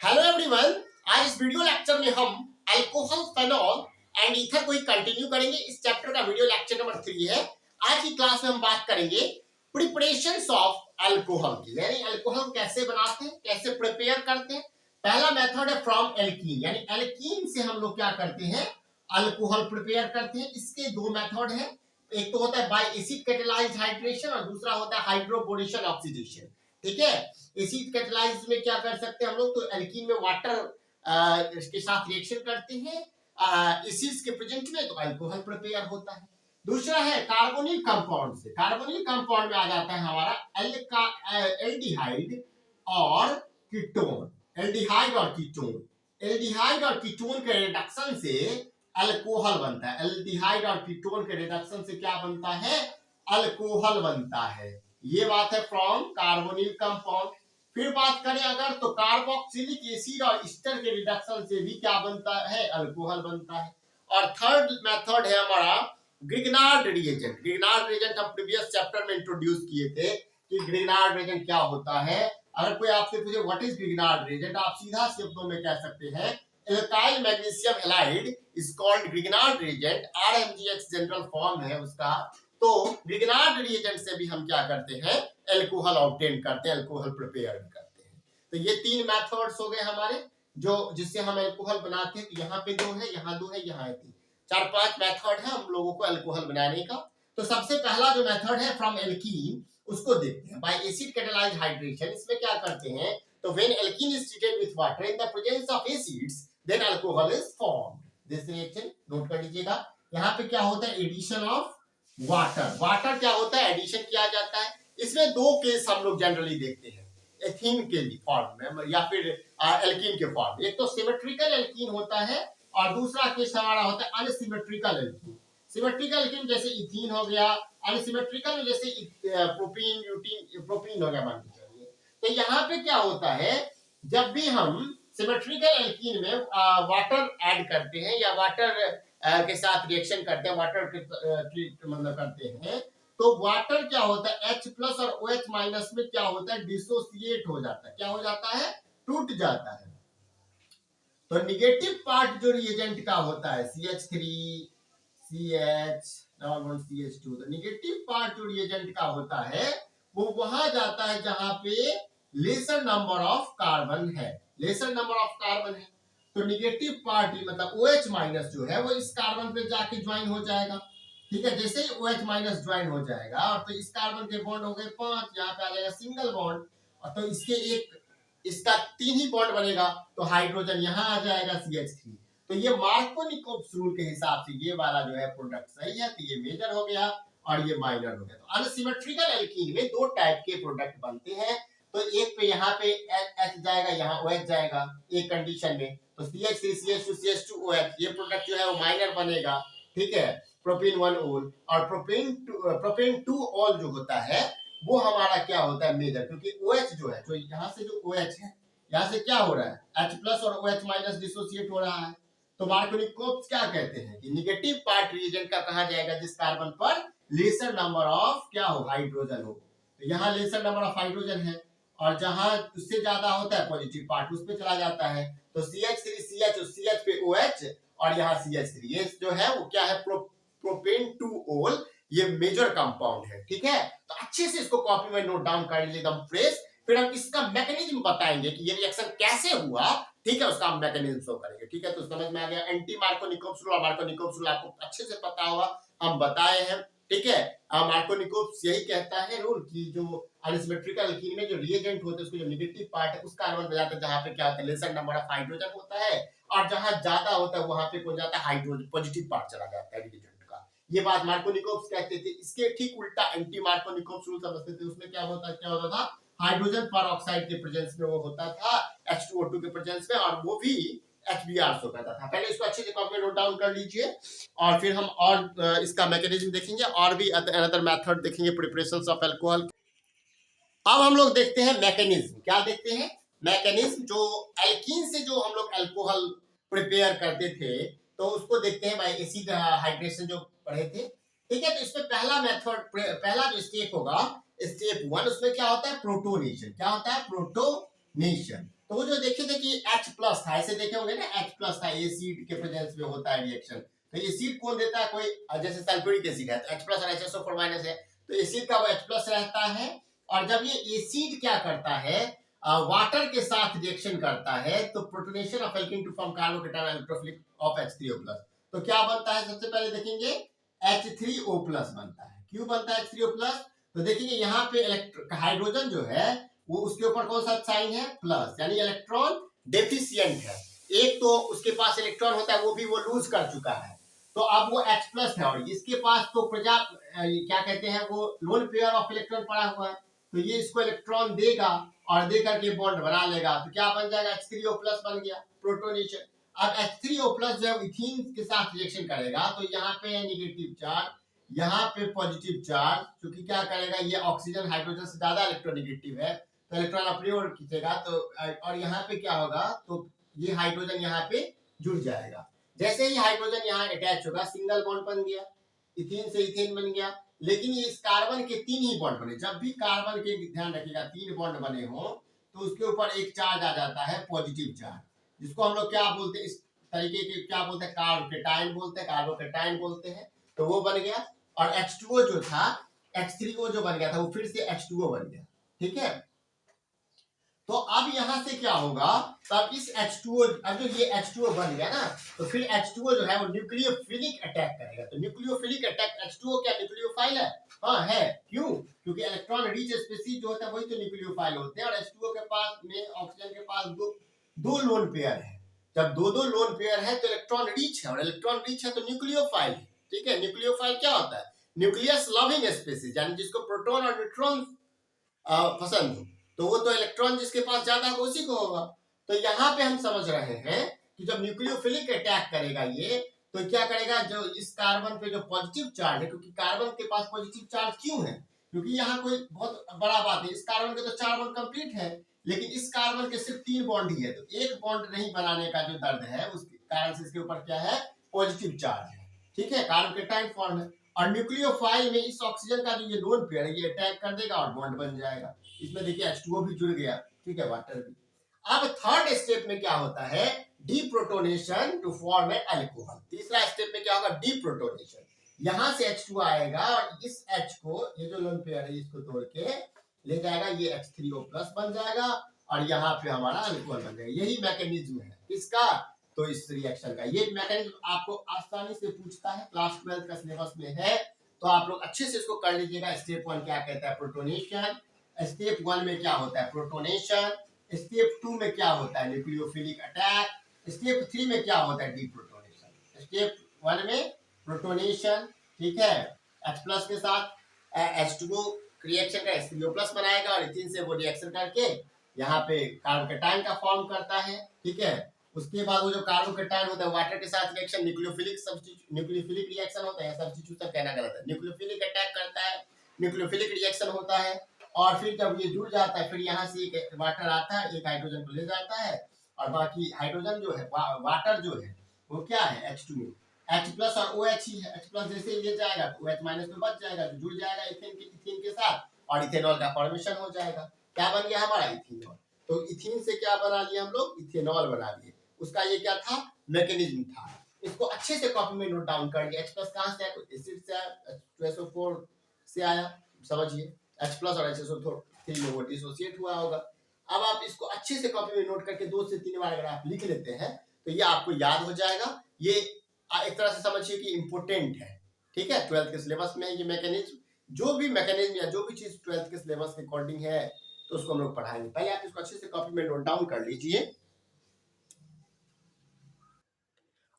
Hello everyone. आज इस video lecture में हम अल्कोहल, फेनॉल एंड ईथर को ही कंटिन्यू करेंगे। इस चैप्टर का वीडियो लेक्चर नंबर 3 है। आज की क्लास में हम बात करेंगे प्रिपरेशंस ऑफ अल्कोहल की, यानी अल्कोहल कैसे बनाते हैं, कैसे प्रिपेयर करते हैं। पहला मेथड है फ्रॉम एल्कीन, यानी एल्कीन से हम लोग क्या करते हैं, अल्कोहल प्रिपेयर करते हैं। इसके दो मेथड हैं, एक तो होता है बाय एसिड कैटालाइज्ड हाइड्रेशन और दूसरा होता है हाइड्रोबोरेशन ऑक्सीडेशन। ठीक है, एसिड कैटालाइज में क्या कर सकते हैं हम लोग, तो एल्कीन में वाटर इसके साथ रिएक्शन करते हैं एसिड्स के प्रेजेंट में, तो अल्कोहल प्रिपेयर होता है। दूसरा है कार्बोनिल कंपाउंड से, कार्बोनिल कंपाउंड में आ जाता है हमारा एल्डिहाइड और कीटोन, एल्डिहाइड और कीटोन। एल्डिहाइड और कीटोन के रिडक्शन से अल्कोहल बनता है। एल्डिहाइड और कीटोन के रिडक्शन से क्या बनता है, अल्कोहल बनता है। ये बात है फ्रॉम कार्बोनिल कंपाउंड। फिर बात करें अगर, तो कार्बोक्सिलिक एसिड और ईस्टर के रिडक्शन से भी क्या बनता है, अल्कोहल बनता है। और थर्ड मेथड है हमारा ग्रिग्नार्ड रिएजेंट। ग्रिग्नार्ड रिएजेंट हम प्रीवियस चैप्टर में इंट्रोड्यूस किए थे कि ग्रिग्नार्ड रिएजेंट क्या होता है। अगर कोई आपसे पूछे व्हाट इज ग्रिग्नार्ड रिएजेंट, आप सीधा शब्दों में कह सकते हैं alkyl magnesium halide is called Grignard reagent. R M G X general form है उसका। तो ग्रिग्नार्ड रिएजेंट से भी हम क्या करते हैं, अल्कोहल ऑब्टेन करते हैं, अल्कोहल प्रिपेयर करते हैं। तो ये तीन मेथड्स हो गए हमारे, जो जिससे हम अल्कोहल बनाते हैं। यहाँ पे दो है, यहाँ दो है, यहाँ तीन, 4-5 मेथड है हम लोगों को अल्कोहल बनाने का। तो सबसे पहला जो मेथड है फ्रॉम एल्कीन, उसको देखते हैं बाय एसिड कैटालाइज्ड हाइड्रेशन। इसमें क्या करते हैं, तो when alkene is treated with water in the presence of acids then alcohol is formed. This reaction note कर लीजिएगा। यहाँ पे क्या होता है, एडिशन ऑफ वाटर। वाटर क्या होता है, एडिशन किया जाता है। इसमें दो केस हम लोग जनरली देखते हैं एथीन के फॉर्म में या फिर एल्कीन के फॉर्म में। एक तो सिमेट्रिकल एल्कीन होता है और दूसरा केस हमारा होता है अनसिमेट्रिकल एल्कीन। सिमेट्रिकल एल्कीन जैसे इथीन हो गया, अनसिमेट्रिकल जैसे प्रोपीन, ब्यूटीन, प्रोपीन हो गया मान के चलिए। तो यहाँ पे क्या होता है, जब भी हम सिमेट्रिकल एल्कीन में वाटर ऐड करते हैं या वाटर के साथ रिएक्शन करते हैं, वाटर ट्रीट मतलब करते हैं, तो वाटर क्या होता है, H प्लस और OH माइनस में क्या होता है, डिसोसिएट हो जाता है। क्या हो जाता है, टूट जाता है। तो निगेटिव पार्ट जो रिएजेंट का होता है CH3 CH double bond CH2, तो निगेटिव पार्ट जो रिएजेंट का होता है वो वहां जाता है जहां पे लेसर नंबर ऑफ कार्बन है, लेसर नंबर ऑफ कार्बन है। तो निगेटिव पार्ट मतलब OH माइनस जो है वो इस कार्बन पे जाके ज्वाइन हो जाएगा। ठीक है, जैसे ही OH माइनस ज्वाइन हो जाएगा और तो इस कार्बन के बॉन्ड हो गए 5, यहाँ पे आ जाएगा सिंगल बॉन्ड, और तो इसके एक इसका 3 ही बॉन्ड बनेगा, तो हाइड्रोजन यहाँ आ जाएगा CH3। तो ये मार्कोनिकोव्स रूल के हिसाब से ये वाला जो है प्रोडक्ट सही है, तो ये मेजर हो गया और ये माइनर हो गया। तो अनसिमेट्रिकल एल्कीन में दो टाइप के प्रोडक्ट बनते हैं। तो एक पे यहाँ पे H जाएगा, यहाँ OH जाएगा एक कंडीशन में, तो CH3 CH2 CH2 OH ये प्रोडक्ट जो है वो माइनर बनेगा। ठीक है, प्रोपेन 1 ओल, और प्रोपेन 2 ओल जो होता है वो हमारा क्या होता है, मेजर, क्योंकि OH जो है, तो यहाँ से जो OH है यहाँ से क्या हो रहा है, H प्लस और OH माइनस डिसोसिएट हो रहा है। तो मार्कोनिकोव्स क्या कहते हैं कि निगेटिव पार्ट रिएजेंट का कहा जाएगा जिस कार्बन पर लेसर नंबर ऑफ क्या हो, हाइड्रोजन हो। तो यहाँ लेसर नंबर ऑफ हाइड्रोजन है, और जहां उससे ज्यादा होता है पॉजिटिव पार्ट उस पे चला जाता है। तो CH3 CH CH पे OH और यहाँ CH3, ये जो है वो क्या है, प्रोपेन 2 ओल, ये मेजर कंपाउंड है। ठीक है, तो अच्छे से इसको कॉपी में नोट डाउन कर लीजिए एकदम फ्रेश। फिर हम इसका मैकेनिज्म बताएंगे कि ये रिएक्शन कैसे हुआ। ठीक है, उसका हम मैकेनिज्म शो करेंगे। ठीक है, तो समझ में आ गया। एंटी मार्कोनिकोव्स रूल और मार्कोनिकोव्स रूल आपको अच्छे से पता होगा, हम बताए हैं। ठीक है, मार्कोनिकोव्स यही कहता है रूल कि जो अनसिमेट्रिकल एल्कीन में जो रिएजेंट होते हैं उसको जो नेगेटिव पार्ट है उस कार्बन पे जाता है जहां पे क्या होता है, लेसर नंबर ऑफ हाइड्रोजन होता है, और जहां ज्यादा होता है वहां पे कौन जाता है, हाइड्रोजन पॉजिटिव पार्ट चला जाता है रिएजेंट का। ये बात मार्कोनिकोव्स कहते थे। इसके ठीक उल्टा एंटी मार्कोनिकोव्स रूल समझते थे। उसमें क्या होता था, हाइड्रोजन परऑक्साइड के प्रेजेंस में वो होता था H2O2 के प्रेजेंस में, और वो भी HBr शो करता था। पहले इसको अच्छे से कॉपी में नोट डाउन कर लीजिए, और फिर हम और इसका मैकेनिज्म देखेंगे और भी अनदर मेथड देखेंगे प्रिपरेशंस ऑफ अल्कोहल। अब हम लोग देखते हैं मैकेनिज्म। क्या देखते हैं, मैकेनिज्म जो एल्कीन से जो हम लोग अल्कोहल प्रिपेयर करते थे, तो उसको देखते हैं बाय एसिड हाइड्रेशन जो पढ़े थे। ठीक है, तो इसमें पहला मेथड, पहला जो स्टेप होगा, स्टेप 1, उसमें क्या होता है, प्रोटोनेशन। क्या होता है, प्रोटोनेशन। तो वो जो देखे थे कि H प्लस था, ऐसे देखे होंगे ना, H प्लस था, एसिड के प्रेजेंस में होता है रिएक्शन। तो एसिड कौन देता है, कोई जैसे सल्फ्यूरिक एसिड है तो H प्लस और HSO4 माइनस है, तो एसिड का वो H प्लस रहता है। और जब ये एसिड क्या करता है, वाटर के साथ रिएक्शन करता है, तो protonation of alkene to form carbocation electrophilic of H3O+, तो क्या बनता है, सबसे पहले देखेंगे H3O+ बनता है। क्यों बनता है H3O+? तो देखेंगे यहाँ पे हाइड्रोजन जो है वो उसके ऊपर कौन सा साइन है, प्लस, यानी इलेक्ट्रॉन डेफिशिएंट है। एक तो उसके पास इलेक्ट्रॉन होता है वो भी वो लूज कर चुका है, तो अब वो H+ है, और इसके पास तो क्या कहते हैं, वो लोन पेयर ऑफ इलेक्ट्रॉन पड़ा हुआ है, तो ये इसको इलेक्ट्रॉन देगा और दे करके बॉन्ड बना लेगा, तो क्या बन जाएगा, H3O+ बन गया, प्रोटोनेशन। अब H3O+ जब इथीन के साथ रिएक्शन करेगा तो यहाँ पे है नेगेटिव चार्ज, यहाँ पे पॉजिटिव चार्ज, क्योंकि क्या करेगा, ये ऑक्सीजन हाइड्रोजन से ज्यादा इलेक्ट्रोनेगेटिव है, तो इलेक्ट्रॉन अपनी ओर खींचेगा, तो और यहाँ पे क्या होगा, तो ये हाइड्रोजन यहाँ पे जुड़ जाएगा। जैसे ही हाइड्रोजन यहाँ अटैच होगा, सिंगल बॉन्ड बन गया, इथीन से इथेन बन गया। लेकिन ये इस कार्बन के 3 ही बॉन्ड बने, जब भी कार्बन के, ध्यान रखिएगा, 3 बॉन्ड बने हो तो उसके ऊपर एक चार्ज आ जाता है, पॉजिटिव चार्ज, जिसको हम लोग क्या बोलते हैं, इस तरीके के क्या बोलते हैं, कार्बोकेटाइन बोलते हैं, कार्बोकेटाइन बोलते हैं, तो वो बन गया। और H2O जो था, H3O जो बन गया था, वो फिर से H2O बन गया, ठीक है। तो अब यहां से क्या होगा, तब इस H2O, अब जो ये H2O बन गया ना, तो फिर H2O जो है वो न्यूक्लियोफिलिक अटैक करेगा, तो न्यूक्लियोफिलिक अटैक, H2O क्या न्यूक्लियोफाइल है, हाँ है, क्यों, क्योंकि इलेक्ट्रॉन रिच स्पीशीज जो होता है वही तो न्यूक्लियोफाइल होते हैं, और H2O के पास में, ऑक्सीजन के पास दो लोन पेयर है, जब दो लोन पेयर है तो इलेक्ट्रॉन रिच है, और इलेक्ट्रॉन रिच है तो न्यूक्लियोफाइल है, ठीक है। न्यूक्लियोफाइल क्या होता है, न्यूक्लियस लविंग स्पीशीज, यानी जिसको प्रोटॉन और न्यूट्रॉन पसंद हो, तो वो तो इलेक्ट्रॉन जिसके पास ज्यादा होगा उसी को होगा। तो यहाँ पे हम समझ रहे हैं कि जब न्यूक्लियोफिलिक अटैक करेगा ये, तो क्या करेगा, जो इस कार्बन पे जो पॉजिटिव चार्ज है, क्योंकि कार्बन के पास पॉजिटिव चार्ज क्यों है, क्योंकि यहाँ कोई बहुत बड़ा बात है, इस कार्बन के तो 4 बॉन्ड कंप्लीट है, लेकिन इस कार्बन के सिर्फ 3 बॉन्ड ही है, तो एक बॉन्ड नहीं बनाने का जो दर्द है, उसके कारण से इसके ऊपर क्या है, पॉजिटिव चार्ज है, ठीक है, कार्बोकेटाइन फॉर्म है। और न्यूक्लियोफाइल में इस ऑक्सीजन का जो ये लोन पेयर है, ये अटैक कर देगा और बॉन्ड बन जाएगा, इसमें देखिए H2O भी जुड़ गया, ठीक है, वाटर भी। अब थर्ड स्टेप में क्या होता है, deprotonation to form an alcohol. तीसरा स्टेप में क्या होगा, डीप्रोटोनेशन, यहां से H2 आएगा और इस H को, ये जो लोन पेयर है इसको तोड़ के ले जाएगा, ये H3O+ बन जाएगा, और यहाँ पे हमारा अल्कोहल बन जाएगा। यही मैकेनिज्म है इसका, तो इस रिएक्शन का ये मैकेनिज्म आपको आसानी से पूछता है, क्लास 12 का सिलेबस में है, तो आप लोग अच्छे से इसको कर लीजिएगा। स्टेप 1 क्या कहता है, प्रोटोनेशन, स्टेप 1 में क्या होता है, प्रोटोनेशन, स्टेप 2 में क्या होता है, न्यूक्लियोफिलिक अटैक, स्टेप 3 में क्या होता है, डीप्रोटोनेशन। स्टेप 1 में प्रोटोनेशन, ठीक है, H+ के साथ H2O रिएक्शन का H3O+ बनाएगा, और इथिन से वो रिएक्शन करके यहाँ पे कार्बोकेटाइन का फॉर्म करता है, ठीक है। उसके बाद वो जो कार्बोकेटाइन होता है वाटर के साथ रिएक्शन, न्यूक्लियोफिलिक रिएक्शन होता है, सब्स्टिट्यूशन कहना गलत है, न्यूक्लियोफिलिक अटैक करता है, न्यूक्लियोफिलिक रिएक्शन होता है, और फिर जब ये जुड़ जाता है, फिर यहाँ से एक वाटर आता है, एक हाइड्रोजन को ले जाता है, और बाकी हाइड्रोजन जो है, वाटर जो है वो क्या है, H2O, H+ और OH ही है, H+ जैसे ही ले जाएगा तो OH- तो बच जाएगा, तो जुड़ जाएगा इथेन के साथ, और इथेनॉल का फॉर्मेशन हो जाएगा। क्या बन गया हमारा, इथेनॉल। तो इथीन से क्या बना लिया हम लोग, इथेनॉल बना लिए। उसका ये क्या था, मैकेनिज्म था। इसको अच्छे से कॉपी में नोट डाउन कर लिया। H+ कहां से आया, एसिड से आया, H2SO4 से आया, समझिए, H+ और HSO3 में वो डिसोसिएट हुआ होगा। अब आप इसको अच्छे से कॉपी में नोट करके 2 से 3 बार अगर आप लिख लेते हैं तो ये आपको याद हो जाएगा। ये एक तरह से समझिए कि इम्पोर्टेंट है, ठीक है, 12th के सिलेबस में ये मैकेनिज्म, जो भी मैकेनिज्म या जो भी चीज 12th के सिलेबस के अकॉर्डिंग है तो उसको हम लोग पढ़ाएंगे। पहले आप इसको अच्छे से कॉपी में नोट डाउन कर लीजिए।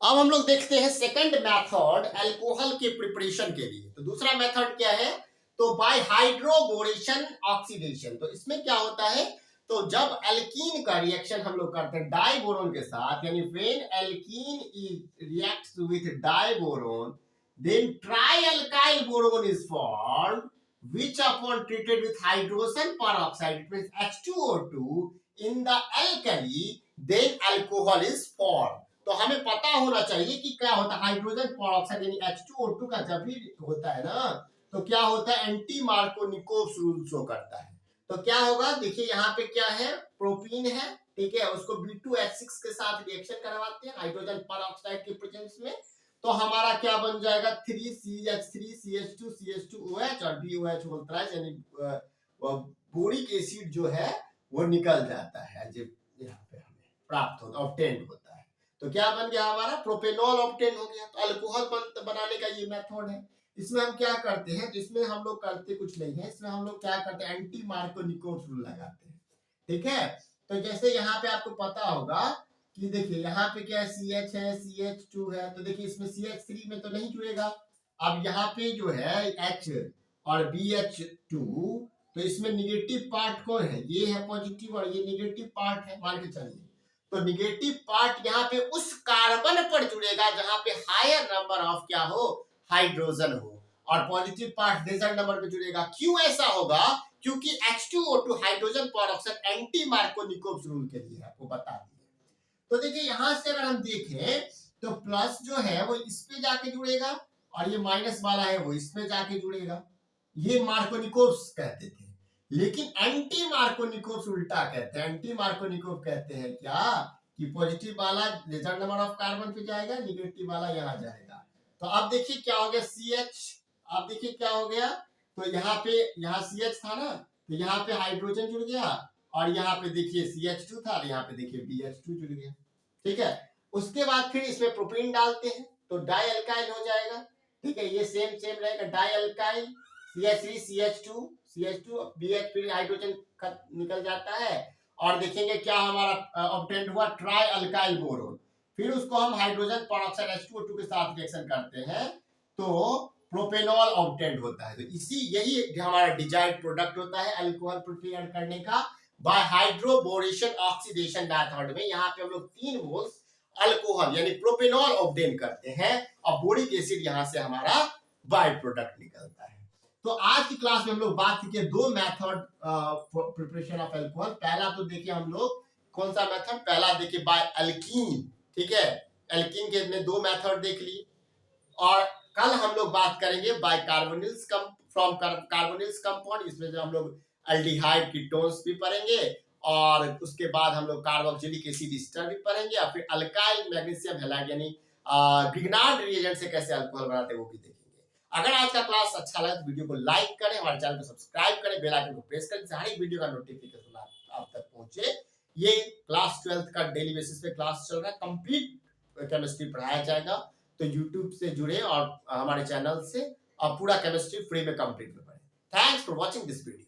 अब हम लोग देखते हैं सेकंड मेथड अल्कोहल के प्रिपरेशन के लिए। तो दूसरा मेथड क्या है, तो बाय हाइड्रोबोरेशन ऑक्सीडेशन। तो इसमें क्या होता है, तो जब एल्कीन का रिएक्शन हम लोग करते हैं डाइबोरोन के साथ, यानी when alkene reacts with diborane then trialkyl boron is formed which upon treated with hydrogen peroxide, it means H2O2 in the alkali, then alcohol is formed। तो हमें पता होना चाहिए कि क्या होता है हाइड्रोजन पेरोक्साइड यानी H2O2 का जब भी होता है ना, तो क्या होता है, एंटी मार्कोनिकोव रूल शो करता है। तो क्या होगा, देखिए यहाँ पे क्या है, प्रोपीन है, ठीक है, उसको B2H6 के साथ रिएक्शन करवाते हैं हाइड्रोजन परऑक्साइड के प्रेजेंस में, तो हमारा क्या बन जाएगा 3CH3CH2CH2OH और BOH बोलता है, यानी बोरिक एसिड जो है वो निकल जाता है, जो यहाँ पे हमें प्राप्त होता है, ऑब्टेन्ड होता है। तो क्या बन गया हमारा प्रोपेनॉल ऑब्टेन हो गया। तो अल्कोहल बनाने का ये मेथड है। इसमें हम क्या करते हैं, तो इसमें हम लोग करते कुछ नहीं है, इसमें हम लोग क्या करते हैं, एंटी मार्कोनिकोव रूल लगाते हैं, ठीक है। तो जैसे यहाँ पे आपको पता होगा कि देखिए यहाँ पे क्या है, CH है, CH2 है, तो देखिए इसमें CH3 में तो नहीं जुड़ेगा। अब यहाँ पे जो है H और BH2, तो इसमें निगेटिव पार्ट कौन है, ये है पॉजिटिव और ये निगेटिव पार्ट है, मान के चलिए। तो निगेटिव पार्ट यहाँ पे उस कार्बन पर जुड़ेगा जहां पे हायर नंबर ऑफ क्या हो, हाइड्रोजन हो, और पॉजिटिव पार्ट डेजर्ट नंबर पे जुड़ेगा। क्यों ऐसा होगा, क्योंकि H2O2 hydrogen peroxide anti Markovnikov rule के लिए आपको बता दिया। तो देखिए यहां से अगर हम देखें तो प्लस जो है वो इस पे जाके जुड़ेगा और ये माइनस वाला है वो इसमें जाके जुड़ेगा, ये मार्कोनिकोव कहते थे। लेकिन एंटी मार्कोनिकोव उल्टा कहते हैं। एंटी मार्कोनिकोव कहते हैं क्या कि पॉजिटिव वाला रिजल्ट नंबर ऑफ कार्बन पे जाएगा, निगेटिव वाला यहाँ जाएगा। तो अब देखिए क्या हो गया, CH, अब देखिए क्या हो गया, तो यहाँ CH था ना, तो यहाँ पे हाइड्रोजन जुड़ गया और यहाँ पे देखिए CH2 था, यहाँ पे देखिए BH2 जुड़ गया, ठीक है। उसके बाद फिर इसमें प्रोपेन डालते हैं तो डाई अल्काइल हो जाएगा, ठीक है, ये सेम रहेगा, die alkyl CH3 CH2 BH, फिर हाइड्रोजन निकल जाता है और देखेंगे क्या हमारा ऑब्टेन्ड हुआ, ट्राई अल्काइल बोरोन। फिर उसको हम हाइड्रोजन परऑक्साइड H2O2 के साथ रिएक्शन करते हैं तो प्रोपेनॉल ऑब्टेन्ड होता है। तो यही हमारा डिजायर्ड प्रोडक्ट होता है अल्कोहल प्रिपेयर करने का बाय हाइड्रोबोरेशन ऑक्सीडेशन मेथड में। यहाँ पे हम लोग 3 मोल्स अल्कोहल यानी प्रोपेनॉल ऑब्टेन करते हैं और बोरिक एसिड यहाँ से हमारा बाय प्रोडक्ट निकलता है। तो आज की क्लास में हम लोग बात की 2 मेथड प्रिपरेशन ऑफ अल्कोहल। पहला तो देखिए हम लोग कौन सा मेथड, पहला देखिए बाय अल्कीन, ठीक है, अल्कीन के हमने 2 मेथड देख ली। और कल हम लोग बात करेंगे by carbonyls from carbonyls compound, इसमें जो हम लोग एल्डिहाइड कीटोन्स भी पढ़ेंगे और उसके बाद हम लोग कार्बोक्सिलिक एसिड एस्टर भी पढ़ेंगे और फिर अल्काइल मैग्नीशियम हैलाइड यानी ग्रिग्नार्ड रिएजेंट से कैसे अल्कोहल बनाते हैं वो भी देखेंगे। अगर आज का क्लास अच्छा लगा तो वीडियो को लाइक करें, हमारे चैनल को सब्सक्राइब करें, बेल आइकन को प्रेस करें, हर एक वीडियो का नोटिफिकेशन आप तक पहुंचे। ये क्लास 12th का डेली बेसिस पे क्लास चल रहा है, कंप्लीट केमिस्ट्री पढ़ाया जाएगा। तो YouTube से जुड़े और हमारे चैनल से और पूरा केमिस्ट्री फ्री में कंप्लीट में पढ़ें। Thanks for watching this video.